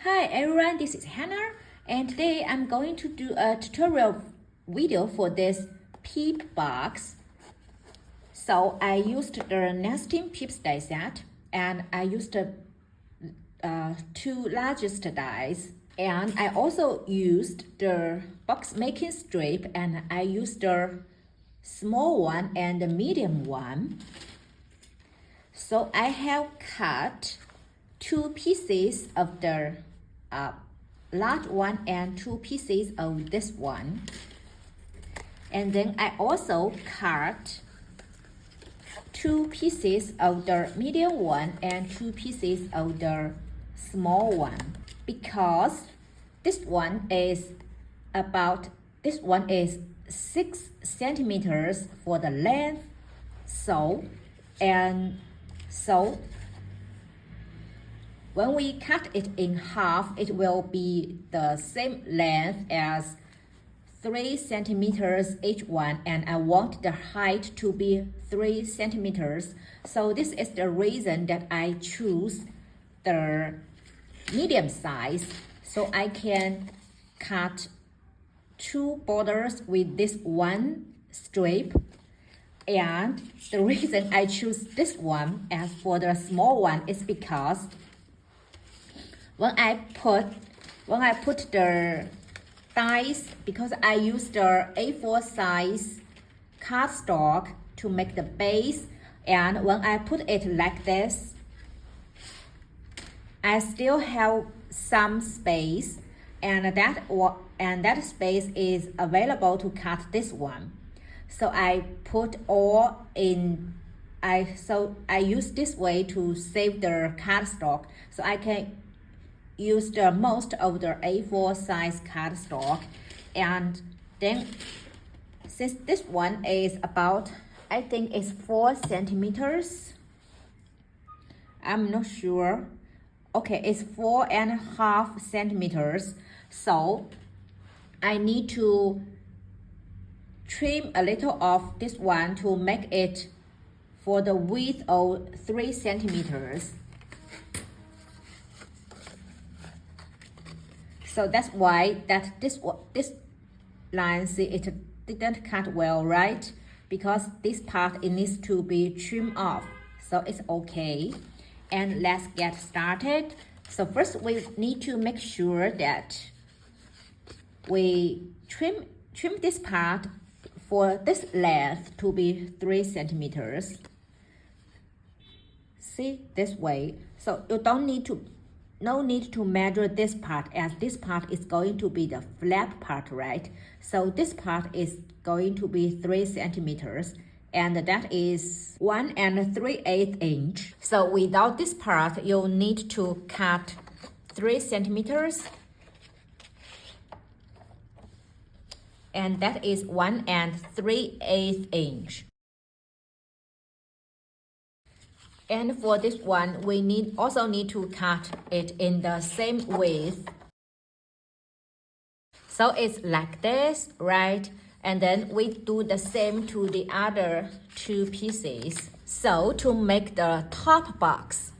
Hi everyone, this is Hannah, and today I'm going to do a tutorial video for this Peep box. So I used the nesting Peeps die set, and I used the two largest dies, and I also used the box making strip, and I used the small one and the medium one. So I have cut two pieces of the large one and two pieces of this one, and then I also cut two pieces of the medium one and two pieces of the small one, because this one is 6 centimeters for the length, so when we cut it in half, it will be the same length as 3 centimeters each one, and I want the height to be 3 centimeters. So this is the reason that I choose the medium size, so I can cut two borders with this one strip. And the reason I choose this one as for the small one is because when I put the dies, because I use the A4 size cardstock to make the base, and when I put it like this, I still have some space, and that space is available to cut this one. So I put all in. So I use this way to save the cardstock, so I can use the most of the A4 size cardstock. And then since this one is about, I think it's 4 centimeters, I'm not sure. Okay, it's 4.5 centimeters, so I need to trim a little of this one to make it for the width of 3 centimeters. So that's why that this line, see, it didn't cut well, right? Because this part, it needs to be trimmed off, so it's okay. And let's get started. So first we need to make sure that we trim this part for this length to be 3 centimeters. See, this way. So you no need to measure this part, as this part is going to be the flap part, right? So this part is going to be 3 centimeters, and that is 1 3/8 inch. So without this part, you'll need to cut 3 centimeters, and that is 1 3/8 inch. And for this one, we also need to cut it in the same width. So it's like this, right? And then we do the same to the other two pieces. So to make the top box,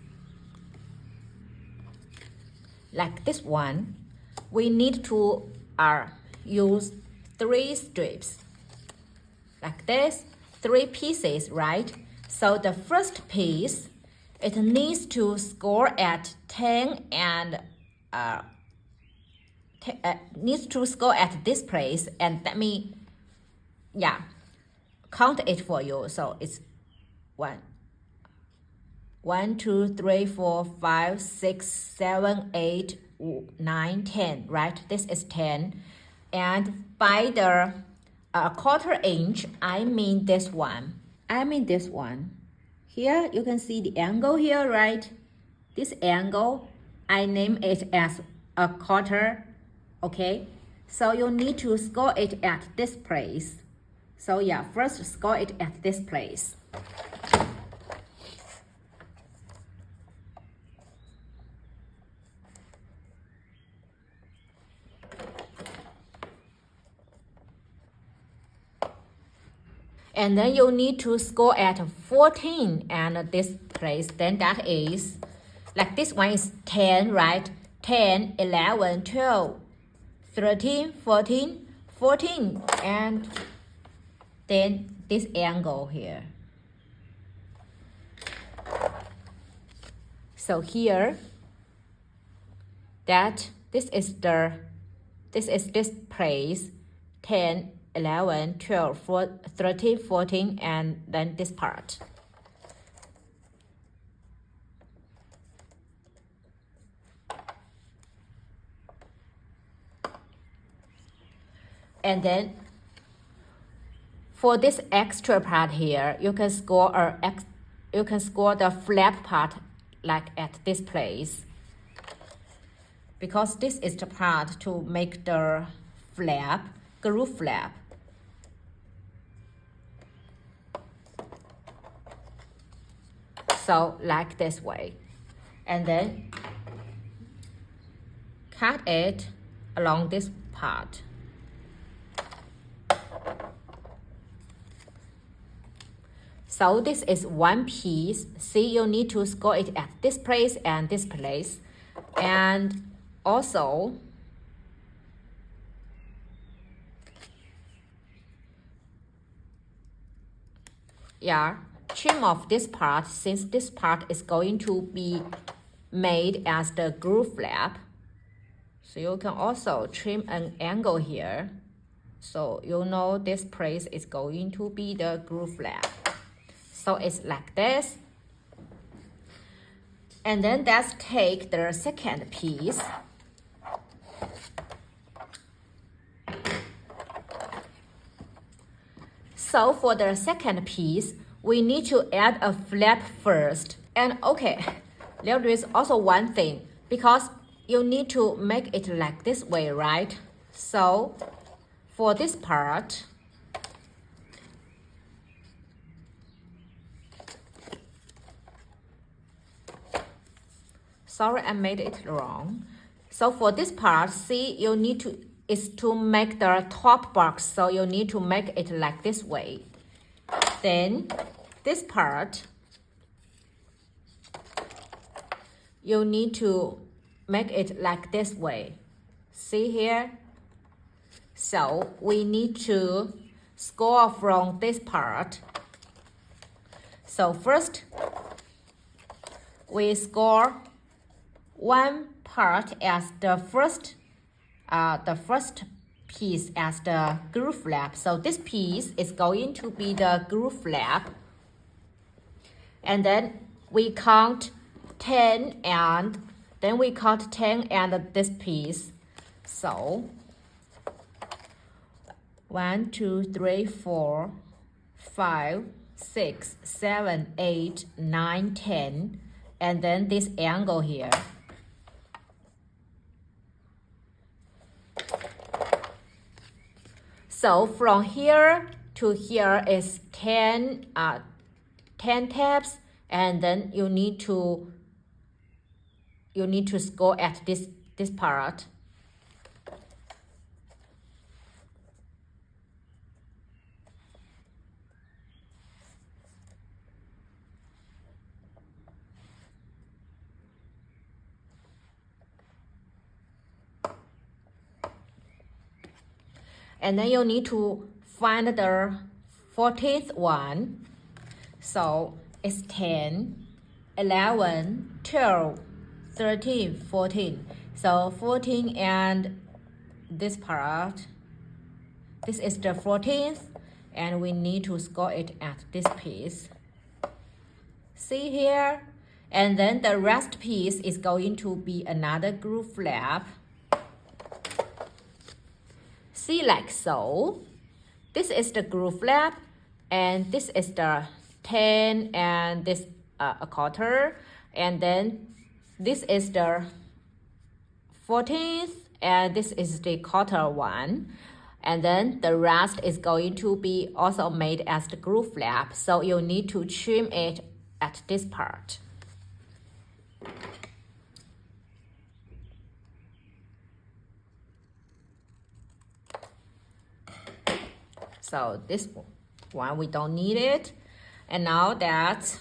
like this one, we need to use 3 strips, like this, 3 pieces, right? So the first piece, it needs to score at 10 and needs to score at this place, and let me count it for you. So it's 1 2 3 4 5 6 7 8 9 10, right? This is 10, and by the 1/4 inch, I mean this one. Here you can see the angle here, right? This angle, I name it as 1/4, okay? So you need to score it at this place. So yeah, first score it at this place. And then you need to score at 14 and this place, then that is, like this one is 10, right? 10, 11, 12, 13, 14, 14, and then this angle here. So here, that this is this place, 10, 11, 12, 13, 14, and then this part. And then for this extra part here, you can score the flap part like at this place, because this is the part to make the flap, groove flap. So like this way, and then cut it along this part. So this is one piece. See, you need to score it at this place and this place. And also, trim off this part, since this part is going to be made as the groove flap. So you can also trim an angle here. So you know this place is going to be the groove flap. So it's like this. And then let's take the second piece. So for the second piece, we need to add a flap first. And okay, there is also one thing, because you need to make it like this way, right? So for this part, sorry, I made it wrong. So for this part, see, you need to make the top box. So you need to make it like this way. Then this part, you need to make it like this way. See here? So we need to score from this part. So first, we score one part as the first piece as the groove flap. So this piece is going to be the groove flap. And then we count 10 and then we count 10 and this piece. So 1, 2, 3, 4, 5, 6, 7, 8, 9, 10, and then this angle here. So from here to here is 10 tabs, and then you need to score at this part. And then you need to find the 14th one. So it's 10, 11, 12, 13, 14. So 14 and this part, this is the 14th, and we need to score it at this piece. See here? And then the rest piece is going to be another groove flap. See, like so. This is the groove flap, and this is the 10 and this a quarter, and then this is the 14th and this is the quarter one, and then the rest is going to be also made as the groove flap. So you need to trim it at this part. So this one we don't need it. And now that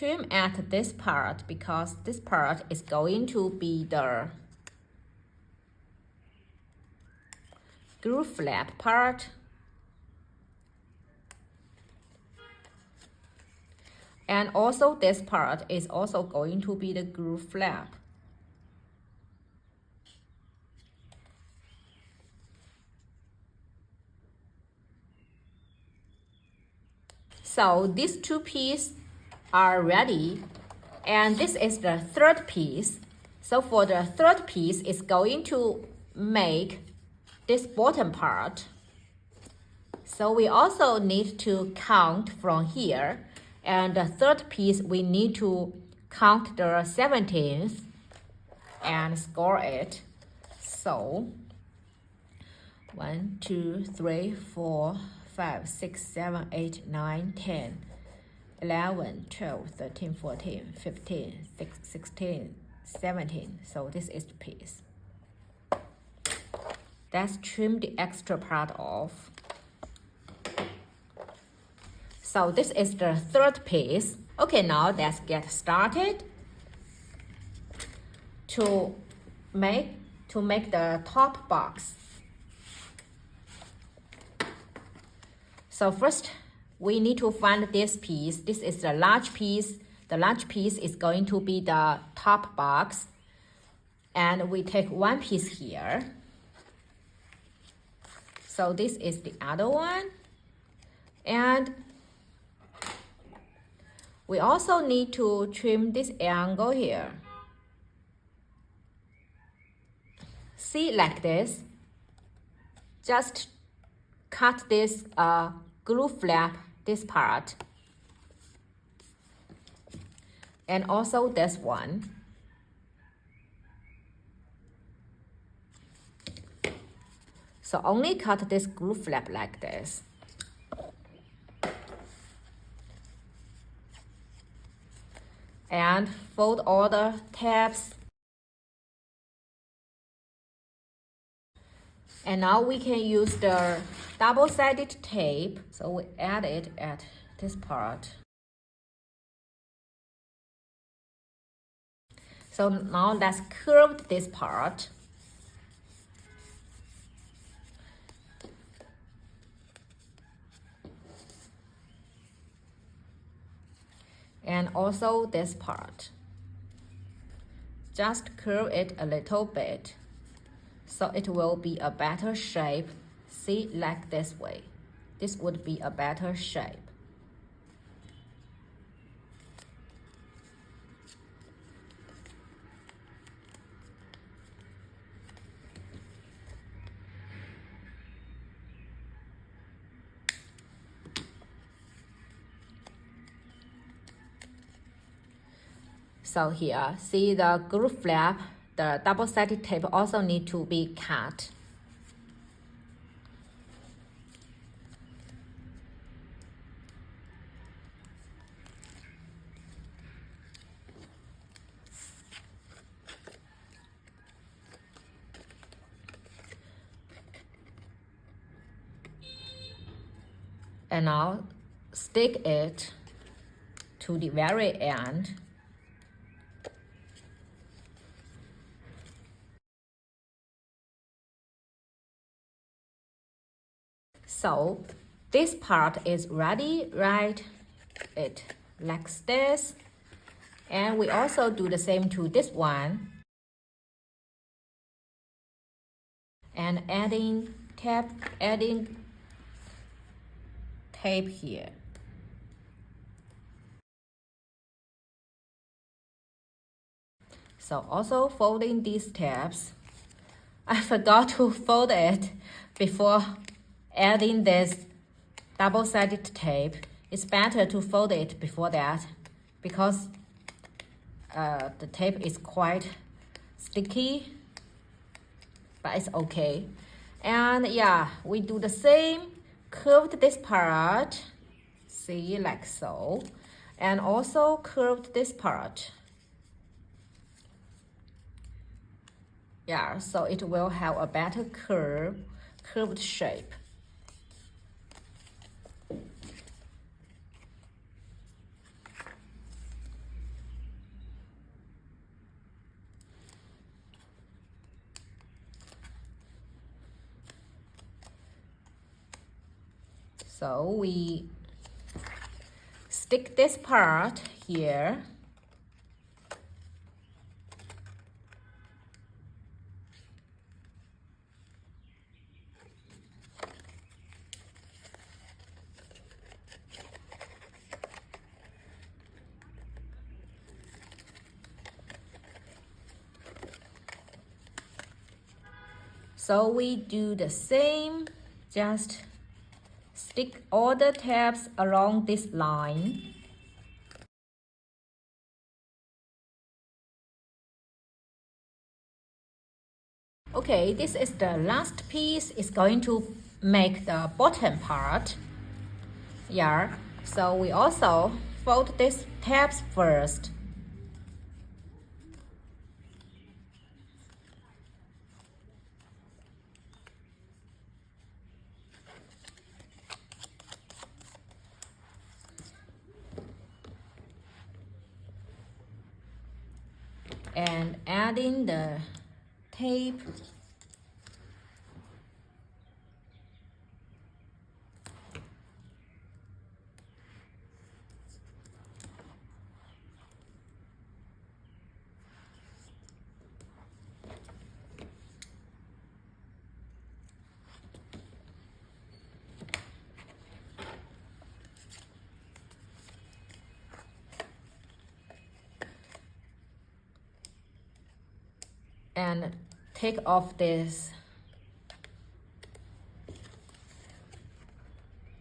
trim at this part because this part is going to be the groove flap part. And also this part is also going to be the groove flap. So these two pieces are ready, and this is the third piece. So for the third piece, it's going to make this bottom part. So we also need to count from here, and the third piece we need to count the 17th and score it. So 1, 2, 3, 4, 5, 6, 7, 8, 9, 10, 11, 12, 13, 14, 15, 16, 17. So this is the piece. Let's trim the extra part off. So this is the third piece. Okay, now let's get started to make the top box. So first, we need to find this piece. This is the large piece. The large piece is going to be the top box. And we take one piece here. So this is the other one. And we also need to trim this angle here. See, like this. Just cut this glue flap, this part. And also this one. So only cut this glue flap like this. And fold all the tabs. And now we can use the double-sided tape. So we add it at this part. So now let's curve this part. And also this part. Just curve it a little bit, so it will be a better shape. See, like this way. This would be a better shape. So here, see the groove flap, the double-sided tape also need to be cut. And now stick it to the very end. So this part is ready, right? It like this. And we also do the same to this one. And adding tape here. So also folding these tabs. I forgot to fold it before adding this double-sided tape. It's better to fold it before that because the tape is quite sticky, but it's okay. And yeah, we do the same, curved this part, see, like so, and also curved this part. Yeah, so it will have a better curved shape. So we stick this part here. So we do the same, just stick all the tabs along this line. Okay, this is the last piece. It's going to make the bottom part. Yeah, so we also fold these tabs first. And adding the tape. And take off this.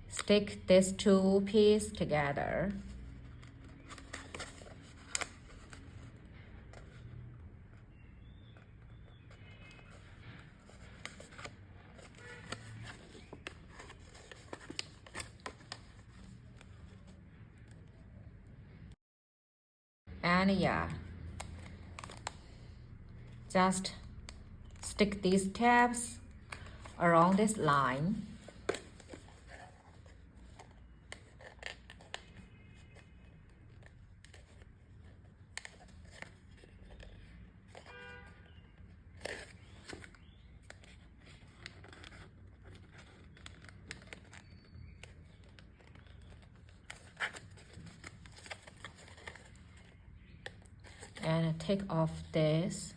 Stick these two pieces together. And yeah, just stick these tabs around this line. And take off this.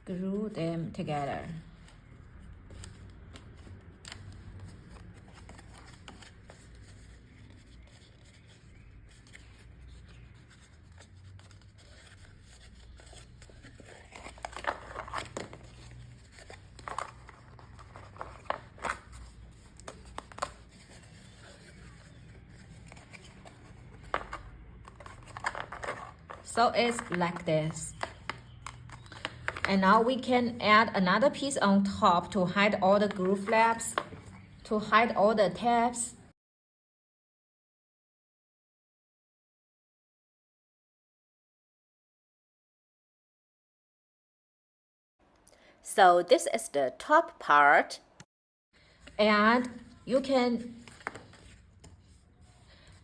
Glue them together. So it's like this. And now we can add another piece on top to hide all the glue flaps, to hide all the tabs. So this is the top part. And you can,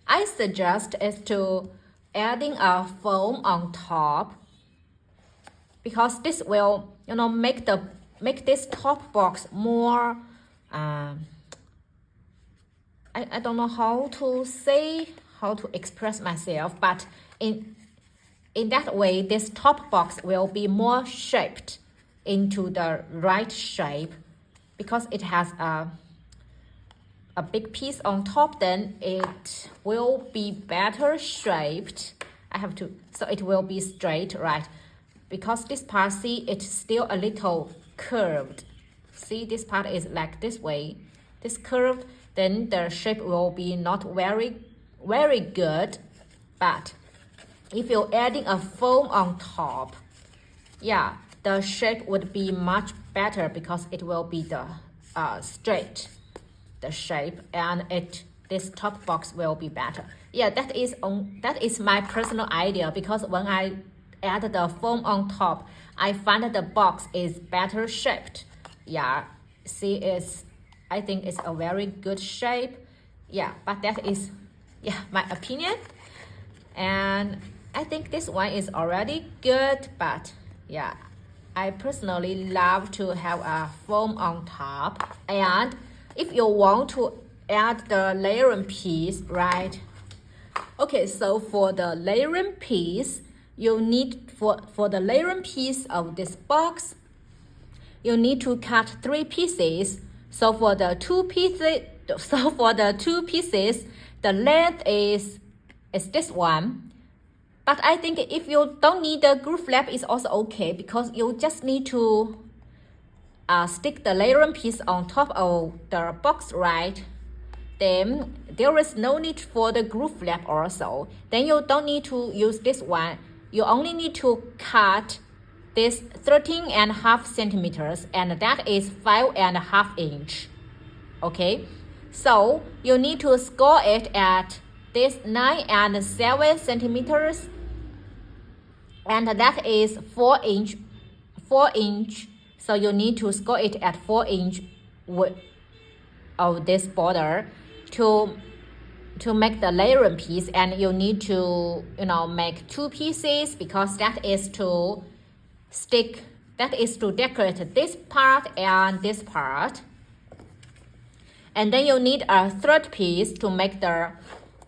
I suggest is to adding a foam on top, because this will, make this top box more, I don't know how to express myself, but in that way, this top box will be more shaped into the right shape, because it has a big piece on top. Then it will be better shaped. So it will be straight, right? Because this part, see, it's still a little curved. See, this part is like this way, this curved, then the shape will be not very good. But if you're adding a foam on top, yeah, the shape would be much better, because it will be the straight, the shape, and this top box will be better. Yeah, that is my personal idea, because when I add the foam on top, I find that the box is better shaped. Yeah, see, I think it's a very good shape. Yeah, but that is, yeah, my opinion. And I think this one is already good, but yeah, I personally love to have a foam on top. And if you want to add the layering piece, right? Okay, so for the layering piece, you need for the layering piece of this box, you need to cut 3 pieces. So for the two pieces, the length is this one. But I think if you don't need the groove flap, it's also okay because you just need to stick the layering piece on top of the box, right? Then there is no need for the groove flap also. Then you don't need to use this one. You only need to cut this 13.5 centimeters, and that is 5.5 inch. Okay, so you need to score it at this 9.7 centimeters, and that is 4 inch. So you need to score it at 4 inch of this border to make the layering piece. And you need to make 2 pieces because that is to decorate this part and this part. And then you need a third piece to make the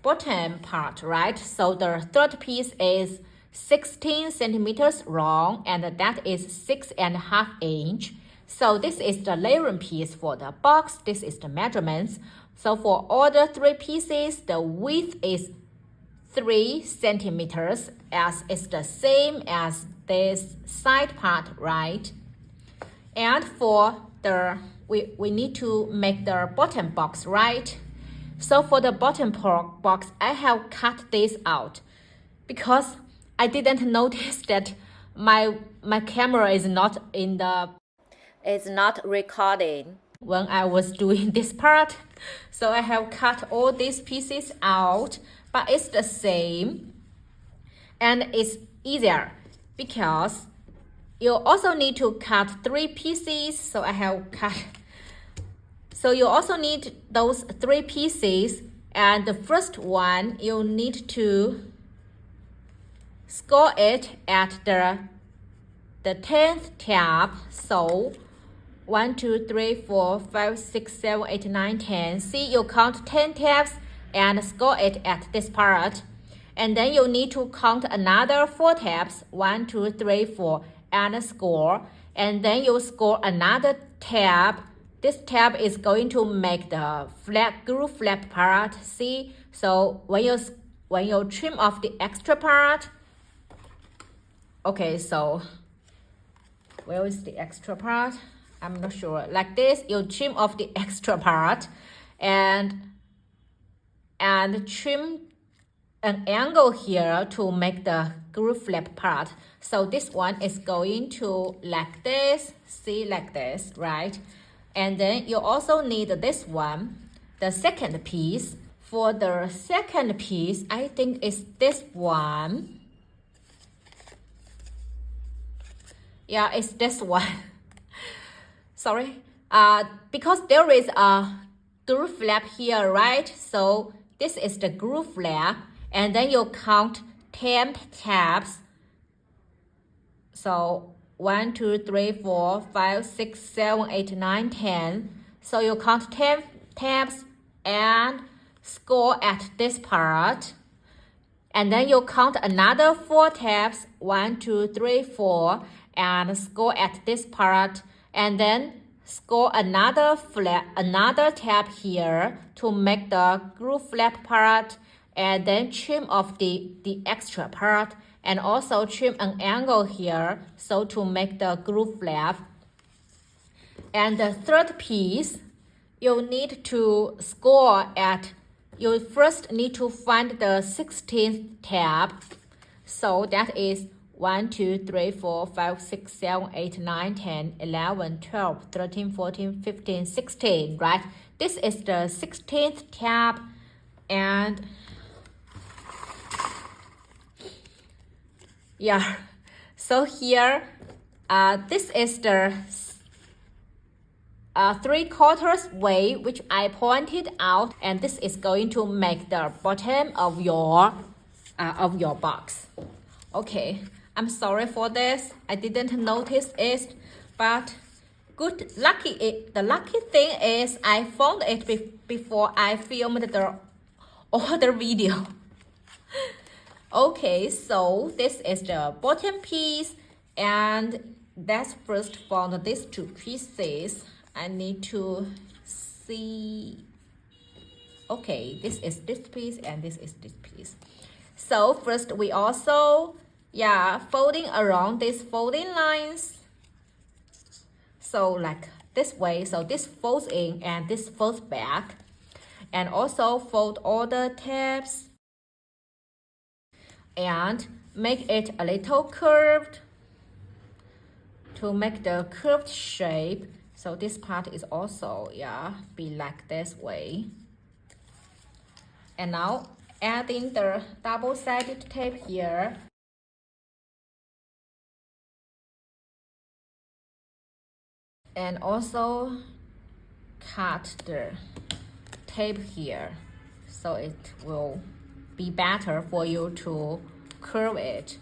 bottom part, right? So the third piece is 16 centimeters long, and that is 6.5 inch. So this is the layering piece for the box. This is the measurements. So for all the 3 pieces, the width is 3 centimeters, as it's the same as this side part, right? And for the we need to make the bottom box, right? So for the bottom box, I have cut this out because I didn't notice that my camera is not recording when I was doing this part. So I have cut all these pieces out, but it's the same and it's easier because you also need to cut 3 pieces. So I have cut. So you also need those 3 pieces, and the first one you need to score it at the 10th tab. So 1, 2, 3, 4, 5, 6, 7, 8, 9, 10. See, you count 10 tabs and score it at this part. And then you need to count another 4 tabs, 1, 2, 3, 4, and score. And then you score another tab. This tab is going to make the groove flap part. See, so when you trim off the extra part. Okay, so where is the extra part? I'm not sure. Like this, you trim off the extra part and trim an angle here to make the groove flap part. So this one is going to like this. See, like this, right? And then you also need this one, the second piece. For the second piece, I think it's this one. Yeah, it's this one. Sorry. Because there is a groove flap here, right? So this is the groove flap. And then you count 10 tabs. So 1, 2, 3, 4, 5, 6, 7, 8, 9, 10. So you count 10 tabs and score at this part. And then you count another 4 tabs, 1, 2, 3, 4, and score at this part. And then score another tab here to make the groove flap part. And then trim off the extra part. And also trim an angle here, so to make the groove flap. And the third piece, you need to score at, you first need to find the 16th tab. So that is 1, 2, 3, 4, 5, 6, 7, 8, 9, 10, 11, 12, 13, 14, 15, 16, right? This is the 16th tab. And yeah, so here, this is the 3/4 way, which I pointed out, and this is going to make the bottom of your box. Okay, I'm sorry for this. I didn't notice it, but the lucky thing is I found it before I filmed the other video. Okay, so this is the bottom piece, and let's first found these two pieces. I need to see. Okay, this is this piece and this is this piece. So first we also, folding around these folding lines. So like this way, so this folds in and this folds back. And also fold all the tabs and make it a little curved to make the curved shape. So this part is also, be like this way. And now adding the double-sided tape here. And also cut the tape here so it will be better for you to curve it.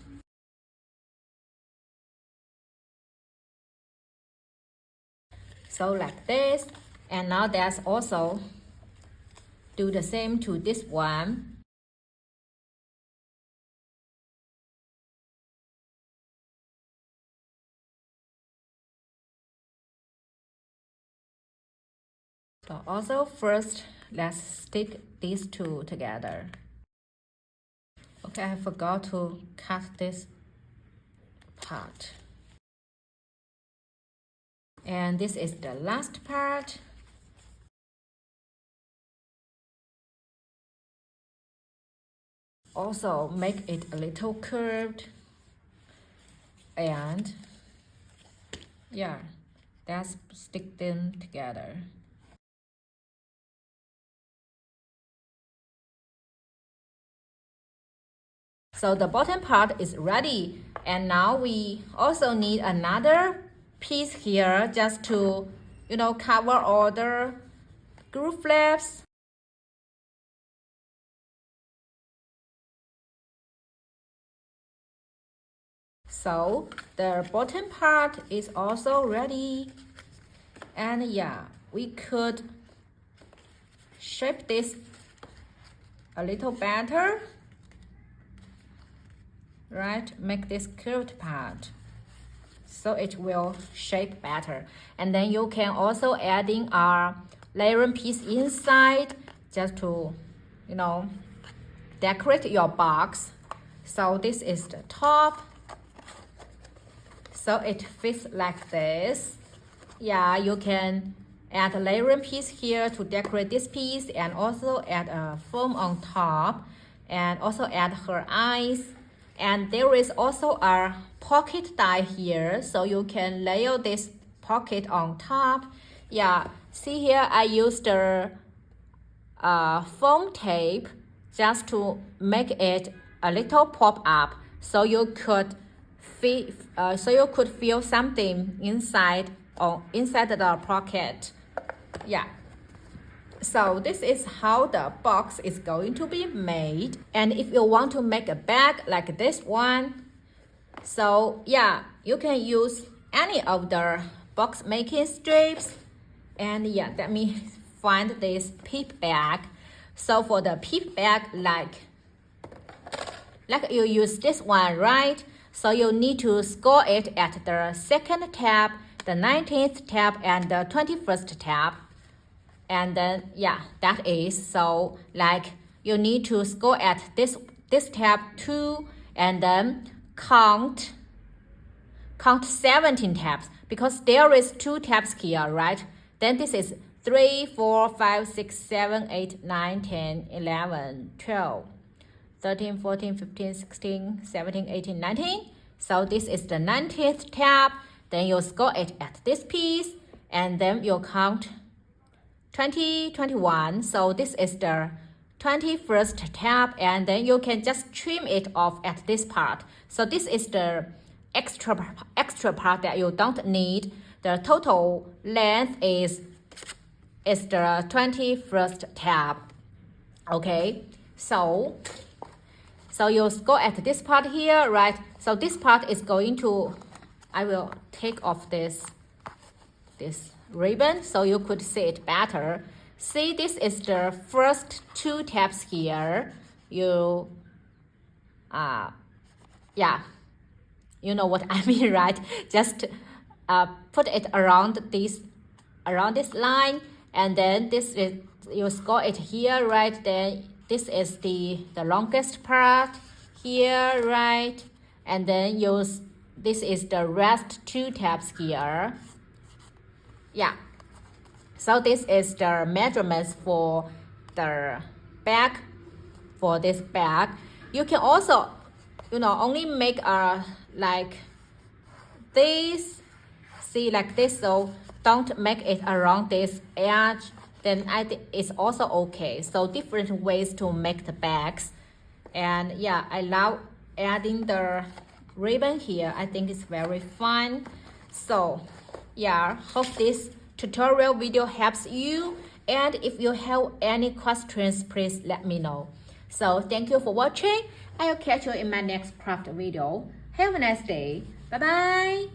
So like this. And now let's also do the same to this one. So also first, let's stick these two together. Okay, I forgot to cut this part. And this is the last part. Also make it a little curved. And let's stick them together. So the bottom part is ready, and now we also need another piece here just to, cover all the groove flaps. So the bottom part is also ready, and we could shape this a little better. Right, make this curved part so it will shape better. And then you can also add in a layering piece inside just to, decorate your box. So this is the top. So it fits like this. You can add a layering piece here to decorate this piece, and also add a foam on top, and also add her eyes. And there is also a pocket die here, so you can layer this pocket on top. See here I used the foam tape just to make it a little pop up, so you could feel something inside the pocket. So this is how the box is going to be made. And if you want to make a bag like this one, so you can use any of the box making strips. And let me find this Peep bag. So for the Peep bag, like you use this one, right? So you need to score it at the 2nd tab, the 19th tab, and the 21st tab. And then that is, so like you need to score at this tab 2, and then count 17 tabs, because there is 2 tabs here, right? Then this is 3, 4, 5, 6, 7, 8, 9, 10, 11, 12, 13, 14, 15, 16, 17, 18, 19. So this is the 19th tab. Then you score it at this piece, and then you count 20, 21. So this is the 21st tab, and then you can just trim it off at this part. So this is the extra part that you don't need. The total length is the 21st tab. Okay, so So you go at this part here, right? So this part is going to, I will take off this ribbon so you could see it better. See, this is the first 2 tabs here. You, yeah, you know what I mean, right? Just put it around this line, and then this is, you score it here, right? Then this is the longest part here, right? And then this is the rest 2 tabs here. Yeah. So this is the measurements for the bag, for this bag. You can also, only make like this, see, like this, so don't make it around this edge, then I think it's also okay. So different ways to make the bags. And yeah, I love adding the ribbon here. I think it's very fun. So yeah, hope this tutorial video helps you, and if you have any questions, please let me know. So thank you for watching. I'll catch you in my next craft video. Have a nice day. Bye bye.